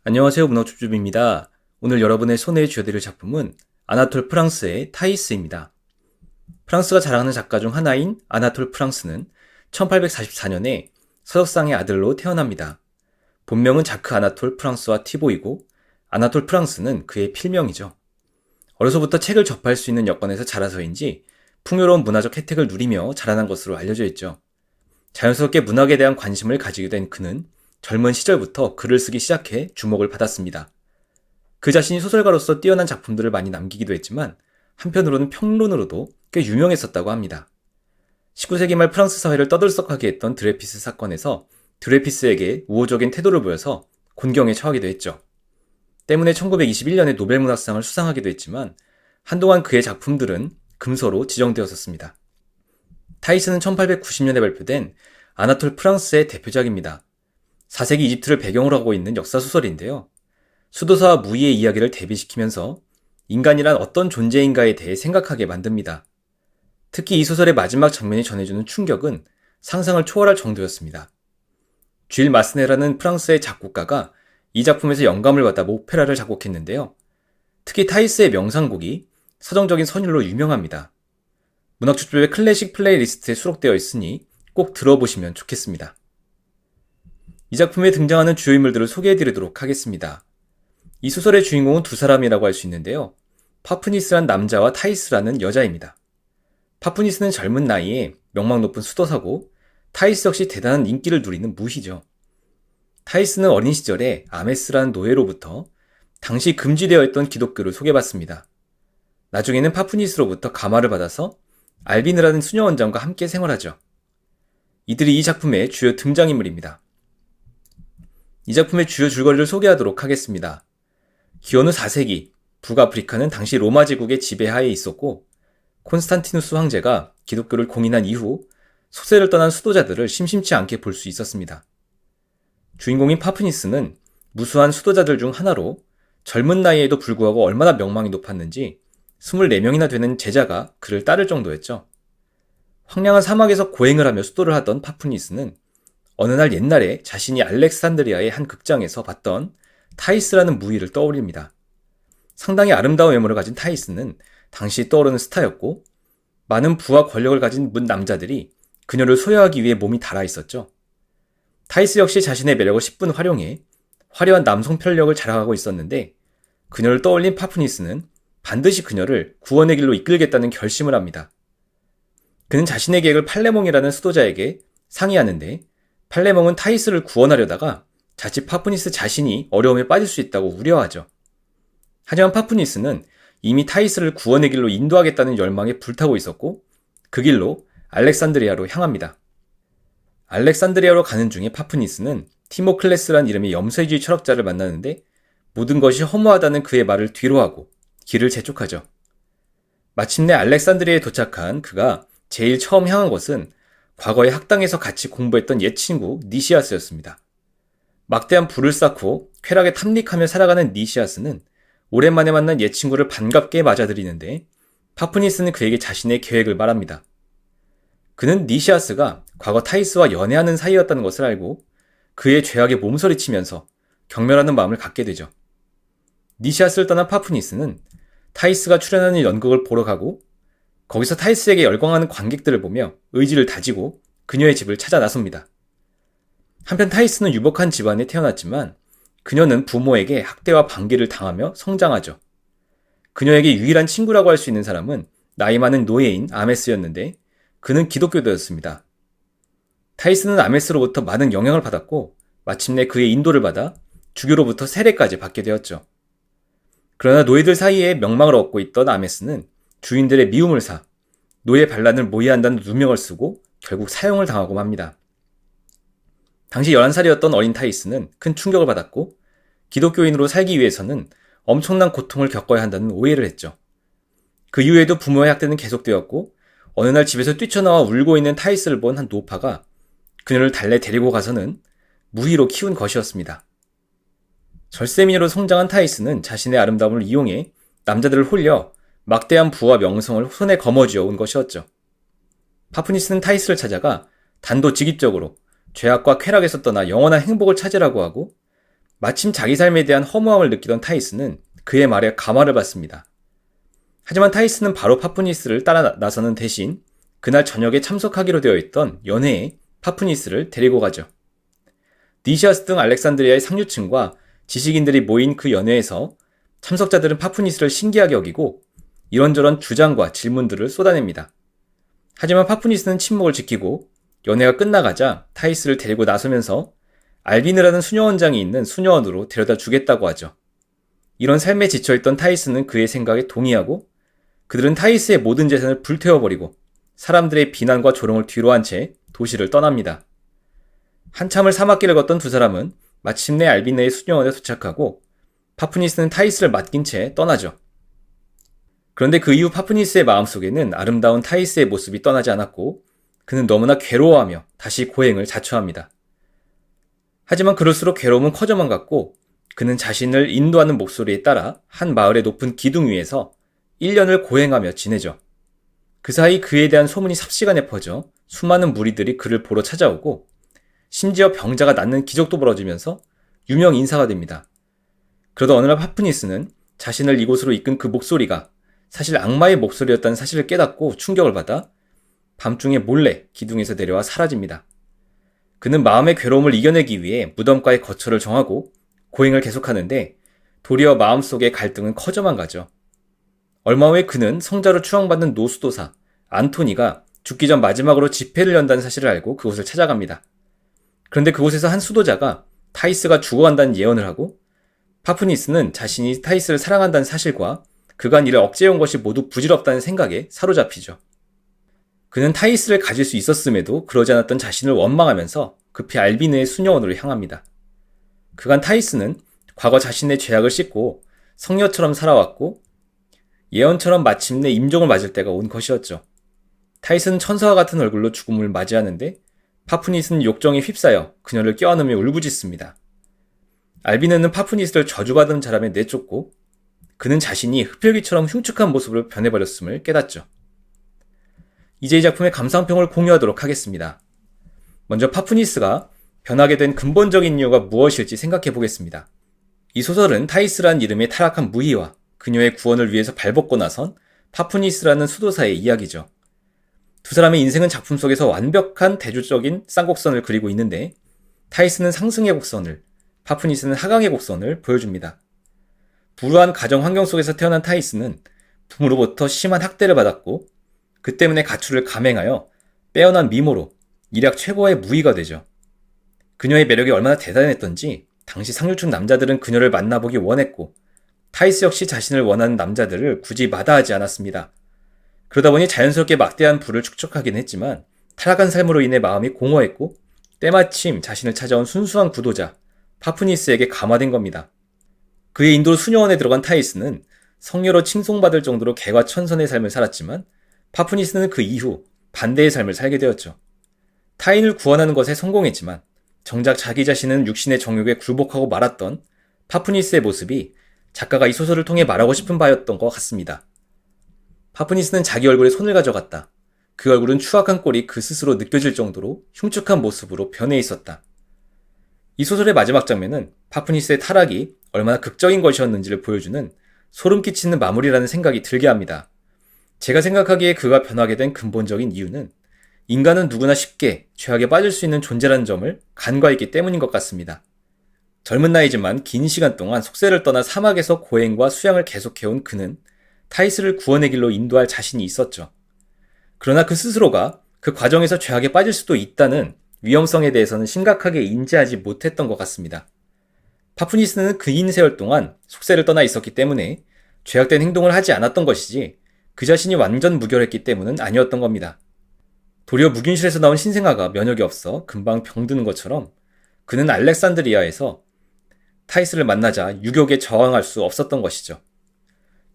안녕하세요. 문어줍줍입니다. 오늘 여러분의 손에 쥐어드릴 작품은 아나톨 프랑스의 타이스입니다. 프랑스가 자랑하는 작가 중 하나인 아나톨 프랑스는 1844년에 서적상의 아들로 태어납니다. 본명은 자크 아나톨 프랑스와 티보이고 아나톨 프랑스는 그의 필명이죠. 어려서부터 책을 접할 수 있는 여건에서 자라서인지 풍요로운 문화적 혜택을 누리며 자라난 것으로 알려져 있죠. 자연스럽게 문학에 대한 관심을 가지게 된 그는 젊은 시절부터 글을 쓰기 시작해 주목을 받았습니다. 그 자신이 소설가로서 뛰어난 작품들을 많이 남기기도 했지만 한편으로는 평론으로도 꽤 유명했었다고 합니다. 19세기 말 프랑스 사회를 떠들썩하게 했던 드레피스 사건에서 드레피스에게 우호적인 태도를 보여서 곤경에 처하기도 했죠. 때문에 1921년에 노벨문학상을 수상하기도 했지만 한동안 그의 작품들은 금서로 지정되었었습니다. 타이스는 1890년에 발표된 아나톨 프랑스의 대표작입니다. 4세기 이집트를 배경으로 하고 있는 역사소설인데요. 수도사와 무희의 이야기를 대비시키면서 인간이란 어떤 존재인가에 대해 생각하게 만듭니다. 특히 이 소설의 마지막 장면이 전해주는 충격은 상상을 초월할 정도였습니다. 쥘 마스네라는 프랑스의 작곡가가 이 작품에서 영감을 받아 오페라를 작곡했는데요. 특히 타이스의 명상곡이 서정적인 선율로 유명합니다. 문학축제의 클래식 플레이리스트에 수록되어 있으니 꼭 들어보시면 좋겠습니다. 이 작품에 등장하는 주요 인물들을 소개해드리도록 하겠습니다. 이 소설의 주인공은 두 사람이라고 할 수 있는데요. 파프니스란 남자와 타이스라는 여자입니다. 파프니스는 젊은 나이에 명망 높은 수도사고 타이스 역시 대단한 인기를 누리는 무희죠. 타이스는 어린 시절에 아메스라는 노예로부터 당시 금지되어 있던 기독교를 소개받습니다. 나중에는 파프니스로부터 감화를 받아서 알비느라는 수녀 원장과 함께 생활하죠. 이들이 이 작품의 주요 등장인물입니다. 이 작품의 주요 줄거리를 소개하도록 하겠습니다. 기원후 4세기, 북아프리카는 당시 로마 제국의 지배하에 있었고 콘스탄티누스 황제가 기독교를 공인한 이후 소세를 떠난 수도자들을 심심치 않게 볼 수 있었습니다. 주인공인 파프니스는 무수한 수도자들 중 하나로 젊은 나이에도 불구하고 얼마나 명망이 높았는지 24명이나 되는 제자가 그를 따를 정도였죠. 황량한 사막에서 고행을 하며 수도를 하던 파프니스는 어느 날 옛날에 자신이 알렉산드리아의 한 극장에서 봤던 타이스라는 무희를 떠올립니다. 상당히 아름다운 외모를 가진 타이스는 당시 떠오르는 스타였고 많은 부와 권력을 가진 남자들이 그녀를 소유하기 위해 몸이 달아 있었죠. 타이스 역시 자신의 매력을 10분 활용해 화려한 남성 편력을 자랑하고 있었는데 그녀를 떠올린 파프니스는 반드시 그녀를 구원의 길로 이끌겠다는 결심을 합니다. 그는 자신의 계획을 팔레몽이라는 수도자에게 상의하는데 팔레몽은 타이스를 구원하려다가 자칫 파프니스 자신이 어려움에 빠질 수 있다고 우려하죠. 하지만 파프니스는 이미 타이스를 구원의 길로 인도하겠다는 열망에 불타고 있었고 그 길로 알렉산드리아로 향합니다. 알렉산드리아로 가는 중에 파프니스는 티모클레스란 이름의 염세주의 철학자를 만나는데 모든 것이 허무하다는 그의 말을 뒤로하고 길을 재촉하죠. 마침내 알렉산드리아에 도착한 그가 제일 처음 향한 곳은 과거에 학당에서 같이 공부했던 옛 친구 니시아스였습니다. 막대한 불을 쌓고 쾌락에 탐닉하며 살아가는 니시아스는 오랜만에 만난 옛 친구를 반갑게 맞아들이는데 파프니스는 그에게 자신의 계획을 말합니다. 그는 니시아스가 과거 타이스와 연애하는 사이였다는 것을 알고 그의 죄악에 몸서리치면서 경멸하는 마음을 갖게 되죠. 니시아스를 떠난 파프니스는 타이스가 출연하는 연극을 보러 가고 거기서 타이스에게 열광하는 관객들을 보며 의지를 다지고 그녀의 집을 찾아 나섭니다. 한편 타이스는 유복한 집안에 태어났지만 그녀는 부모에게 학대와 반기를 당하며 성장하죠. 그녀에게 유일한 친구라고 할 수 있는 사람은 나이 많은 노예인 아메스였는데 그는 기독교도였습니다. 타이스는 아메스로부터 많은 영향을 받았고 마침내 그의 인도를 받아 주교로부터 세례까지 받게 되었죠. 그러나 노예들 사이에 명망을 얻고 있던 아메스는 주인들의 미움을 사 노예 반란을 모의한다는 누명을 쓰고 결국 사형을 당하고 맙니다. 당시 11살이었던 어린 타이스는 큰 충격을 받았고 기독교인으로 살기 위해서는 엄청난 고통을 겪어야 한다는 오해를 했죠. 그 이후에도 부모의 학대는 계속되었고 어느 날 집에서 뛰쳐나와 울고 있는 타이스를 본 한 노파가 그녀를 달래 데리고 가서는 무희로 키운 것이었습니다. 절세미녀로 성장한 타이스는 자신의 아름다움을 이용해 남자들을 홀려 막대한 부와 명성을 손에 거머쥐어 온 것이었죠. 파프니스는 타이스를 찾아가 단도직입적으로 죄악과 쾌락에서 떠나 영원한 행복을 찾으라고 하고 마침 자기 삶에 대한 허무함을 느끼던 타이스는 그의 말에 감화를 받습니다. 하지만 타이스는 바로 파푸니스를 따라 나서는 대신 그날 저녁에 참석하기로 되어 있던 연회에 파푸니스를 데리고 가죠. 니시아스 등 알렉산드리아의 상류층과 지식인들이 모인 그 연회에서 참석자들은 파푸니스를 신기하게 여기고 이런저런 주장과 질문들을 쏟아냅니다. 하지만 파푸니스는 침묵을 지키고 연회가 끝나가자 타이스를 데리고 나서면서 알비느라는 수녀원장이 있는 수녀원으로 데려다 주겠다고 하죠. 이런 삶에 지쳐있던 타이스는 그의 생각에 동의하고 그들은 타이스의 모든 재산을 불태워버리고 사람들의 비난과 조롱을 뒤로한 채 도시를 떠납니다. 한참을 사막길을 걷던 두 사람은 마침내 알비느의 수녀원에 도착하고 파푸니스는 타이스를 맡긴 채 떠나죠. 그런데 그 이후 파푸니스의 마음속에는 아름다운 타이스의 모습이 떠나지 않았고 그는 너무나 괴로워하며 다시 고행을 자초합니다. 하지만 그럴수록 괴로움은 커져만 갔고 그는 자신을 인도하는 목소리에 따라 한 마을의 높은 기둥 위에서 1년을 고행하며 지내죠. 그 사이 그에 대한 소문이 삽시간에 퍼져 수많은 무리들이 그를 보러 찾아오고 심지어 병자가 낫는 기적도 벌어지면서 유명 인사가 됩니다. 그러다 어느 날 파푸니스는 자신을 이곳으로 이끈 그 목소리가 사실 악마의 목소리였다는 사실을 깨닫고 충격을 받아 밤중에 몰래 기둥에서 내려와 사라집니다. 그는 마음의 괴로움을 이겨내기 위해 무덤가의 거처를 정하고 고행을 계속하는데 도리어 마음속의 갈등은 커져만 가죠. 얼마 후에 그는 성자로 추앙받는 노수도사 안토니가 죽기 전 마지막으로 집회를 연다는 사실을 알고 그곳을 찾아갑니다. 그런데 그곳에서 한 수도자가 타이스가 죽어간다는 예언을 하고 파푸니스는 자신이 타이스를 사랑한다는 사실과 그간 이를 억제해온 것이 모두 부질없다는 생각에 사로잡히죠. 그는 타이스를 가질 수 있었음에도 그러지 않았던 자신을 원망하면서 급히 알비느의 수녀원으로 향합니다. 그간 타이스는 과거 자신의 죄악을 씻고 성녀처럼 살아왔고 예언처럼 마침내 임종을 맞을 때가 온 것이었죠. 타이스는 천사와 같은 얼굴로 죽음을 맞이하는데 파푸니스는 욕정에 휩싸여 그녀를 껴안으며 울부짖습니다. 알비느는 파푸니스를 저주받은 자라며 내쫓고 그는 자신이 흡혈귀처럼 흉측한 모습으로 변해버렸음을 깨닫죠. 이제 이 작품의 감상평을 공유하도록 하겠습니다. 먼저 파푸니스가 변하게 된 근본적인 이유가 무엇일지 생각해 보겠습니다. 이 소설은 타이스라는 이름의 타락한 무희와 그녀의 구원을 위해서 발벗고 나선 파푸니스라는 수도사의 이야기죠. 두 사람의 인생은 작품 속에서 완벽한 대조적인 쌍곡선을 그리고 있는데 타이스는 상승의 곡선을, 파푸니스는 하강의 곡선을 보여줍니다. 불우한 가정 환경 속에서 태어난 타이스는 부모로부터 심한 학대를 받았고 그 때문에 가출을 감행하여 빼어난 미모로 일약 최고의 무희가 되죠. 그녀의 매력이 얼마나 대단했던지 당시 상류층 남자들은 그녀를 만나보기 원했고 타이스 역시 자신을 원하는 남자들을 굳이 마다하지 않았습니다. 그러다 보니 자연스럽게 막대한 부를 축적하긴 했지만 타락한 삶으로 인해 마음이 공허했고 때마침 자신을 찾아온 순수한 구도자 파푸니스에게 감화된 겁니다. 그의 인도로 수녀원에 들어간 타이스는 성녀로 칭송받을 정도로 개과천선의 삶을 살았지만 파푸니스는 그 이후 반대의 삶을 살게 되었죠. 타인을 구원하는 것에 성공했지만 정작 자기 자신은 육신의 정욕에 굴복하고 말았던 파푸니스의 모습이 작가가 이 소설을 통해 말하고 싶은 바였던 것 같습니다. 파푸니스는 자기 얼굴에 손을 가져갔다. 그 얼굴은 추악한 꼴이 그 스스로 느껴질 정도로 흉측한 모습으로 변해 있었다. 이 소설의 마지막 장면은 파푸니스의 타락이 얼마나 극적인 것이었는지를 보여주는 소름 끼치는 마무리라는 생각이 들게 합니다. 제가 생각하기에 그가 변하게 된 근본적인 이유는 인간은 누구나 쉽게 죄악에 빠질 수 있는 존재라는 점을 간과했기 때문인 것 같습니다. 젊은 나이지만 긴 시간 동안 속세를 떠나 사막에서 고행과 수양을 계속해온 그는 타이스를 구원의 길로 인도할 자신이 있었죠. 그러나 그 스스로가 그 과정에서 죄악에 빠질 수도 있다는 위험성에 대해서는 심각하게 인지하지 못했던 것 같습니다. 파푸니스는 긴 세월 동안 속세를 떠나 있었기 때문에 죄악된 행동을 하지 않았던 것이지 그 자신이 완전 무결했기 때문은 아니었던 겁니다. 도리어 무균실에서 나온 신생아가 면역이 없어 금방 병드는 것처럼 그는 알렉산드리아에서 타이스를 만나자 유격에 저항할 수 없었던 것이죠.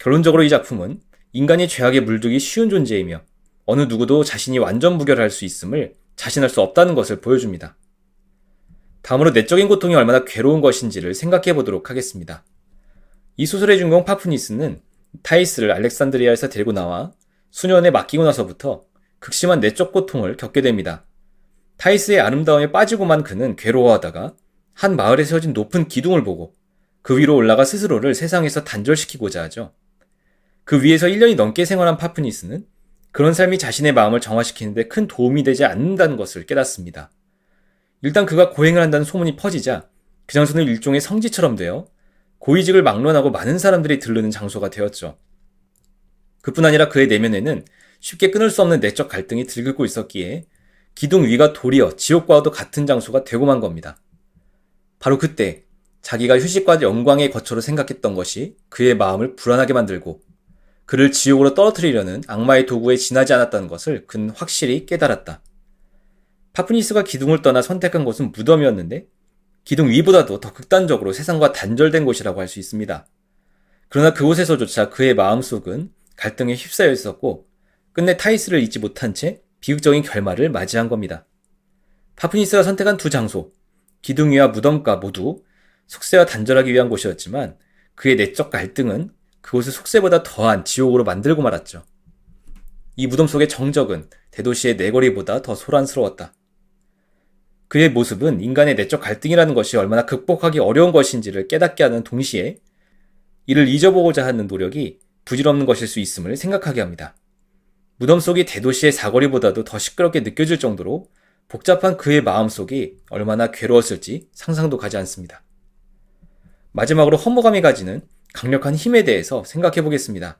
결론적으로 이 작품은 인간이 죄악에 물들기 쉬운 존재이며 어느 누구도 자신이 완전 무결할 수 있음을 자신할 수 없다는 것을 보여줍니다. 다음으로 내적인 고통이 얼마나 괴로운 것인지를 생각해 보도록 하겠습니다. 이 소설의 주인공 파푸니스는 타이스를 알렉산드리아에서 데리고 나와 수녀원에 맡기고 나서부터 극심한 내적 고통을 겪게 됩니다. 타이스의 아름다움에 빠지고만 그는 괴로워하다가 한 마을에 세워진 높은 기둥을 보고 그 위로 올라가 스스로를 세상에서 단절시키고자 하죠. 그 위에서 1년이 넘게 생활한 파프니스는 그런 삶이 자신의 마음을 정화시키는 데 큰 도움이 되지 않는다는 것을 깨닫습니다. 일단 그가 고행을 한다는 소문이 퍼지자 그 장소는 일종의 성지처럼 되어 고위직을 막론하고 많은 사람들이 들르는 장소가 되었죠. 그뿐 아니라 그의 내면에는 쉽게 끊을 수 없는 내적 갈등이 들끓고 있었기에 기둥 위가 도리어 지옥과도 같은 장소가 되고 만 겁니다. 바로 그때 자기가 휴식과 영광의 거처로 생각했던 것이 그의 마음을 불안하게 만들고 그를 지옥으로 떨어뜨리려는 악마의 도구에 지나지 않았다는 것을 그는 확실히 깨달았다. 파프니스가 기둥을 떠나 선택한 곳은 무덤이었는데 기둥 위보다도 더 극단적으로 세상과 단절된 곳이라고 할 수 있습니다. 그러나 그곳에서조차 그의 마음속은 갈등에 휩싸여 있었고 끝내 타이스를 잊지 못한 채 비극적인 결말을 맞이한 겁니다. 파프니스가 선택한 두 장소, 기둥 위와 무덤가 모두 속세와 단절하기 위한 곳이었지만 그의 내적 갈등은 그곳을 속세보다 더한 지옥으로 만들고 말았죠. 이 무덤 속의 정적은 대도시의 내거리보다 더 소란스러웠다. 그의 모습은 인간의 내적 갈등이라는 것이 얼마나 극복하기 어려운 것인지를 깨닫게 하는 동시에 이를 잊어보고자 하는 노력이 부질없는 것일 수 있음을 생각하게 합니다. 무덤 속이 대도시의 사거리보다도 더 시끄럽게 느껴질 정도로 복잡한 그의 마음속이 얼마나 괴로웠을지 상상도 가지 않습니다. 마지막으로 허무감이 가지는 강력한 힘에 대해서 생각해 보겠습니다.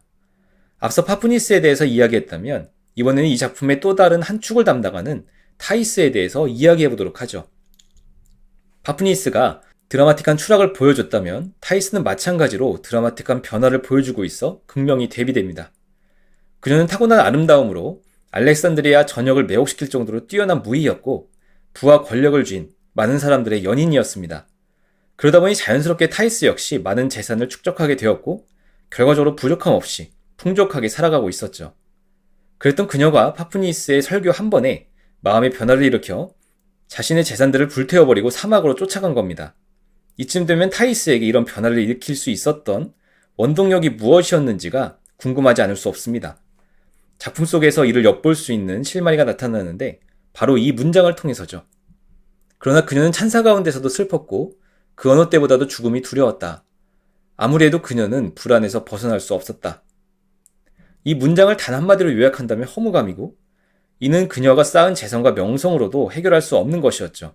앞서 파프니스에 대해서 이야기했다면 이번에는 이 작품의 또 다른 한 축을 담당하는 타이스에 대해서 이야기해 보도록 하죠. 파프니스가 드라마틱한 추락을 보여줬다면 타이스는 마찬가지로 드라마틱한 변화를 보여주고 있어 극명히 대비됩니다. 그녀는 타고난 아름다움으로 알렉산드리아 전역을 매혹시킬 정도로 뛰어난 무희였고 부와 권력을 쥔 많은 사람들의 연인이었습니다. 그러다 보니 자연스럽게 타이스 역시 많은 재산을 축적하게 되었고 결과적으로 부족함 없이 풍족하게 살아가고 있었죠. 그랬던 그녀가 파프니스의 설교 한 번에 마음의 변화를 일으켜 자신의 재산들을 불태워버리고 사막으로 쫓아간 겁니다. 이쯤 되면 타이스에게 이런 변화를 일으킬 수 있었던 원동력이 무엇이었는지가 궁금하지 않을 수 없습니다. 작품 속에서 이를 엿볼 수 있는 실마리가 나타나는데 바로 이 문장을 통해서죠. 그러나 그녀는 찬사 가운데서도 슬펐고 그 어느 때보다도 죽음이 두려웠다. 아무리 해도 그녀는 불안에서 벗어날 수 없었다. 이 문장을 단 한마디로 요약한다면 허무감이고 이는 그녀가 쌓은 재산과 명성으로도 해결할 수 없는 것이었죠.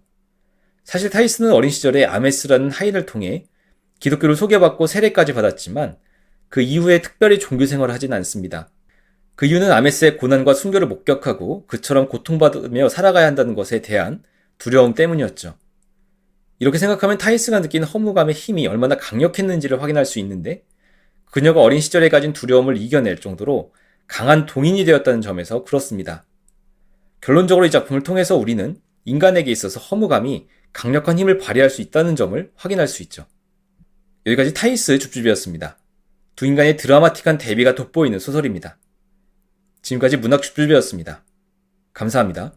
사실 타이스는 어린 시절에 아메스라는 하인을 통해 기독교를 소개받고 세례까지 받았지만 그 이후에 특별히 종교 생활을 하진 않습니다. 그 이유는 아메스의 고난과 순교를 목격하고 그처럼 고통받으며 살아가야 한다는 것에 대한 두려움 때문이었죠. 이렇게 생각하면 타이스가 느낀 허무감의 힘이 얼마나 강력했는지를 확인할 수 있는데 그녀가 어린 시절에 가진 두려움을 이겨낼 정도로 강한 동인이 되었다는 점에서 그렇습니다. 결론적으로 이 작품을 통해서 우리는 인간에게 있어서 허무감이 강력한 힘을 발휘할 수 있다는 점을 확인할 수 있죠. 여기까지 타이스 줍줍이었습니다. 두 인간의 드라마틱한 대비가 돋보이는 소설입니다. 지금까지 문학 줍줍이었습니다. 감사합니다.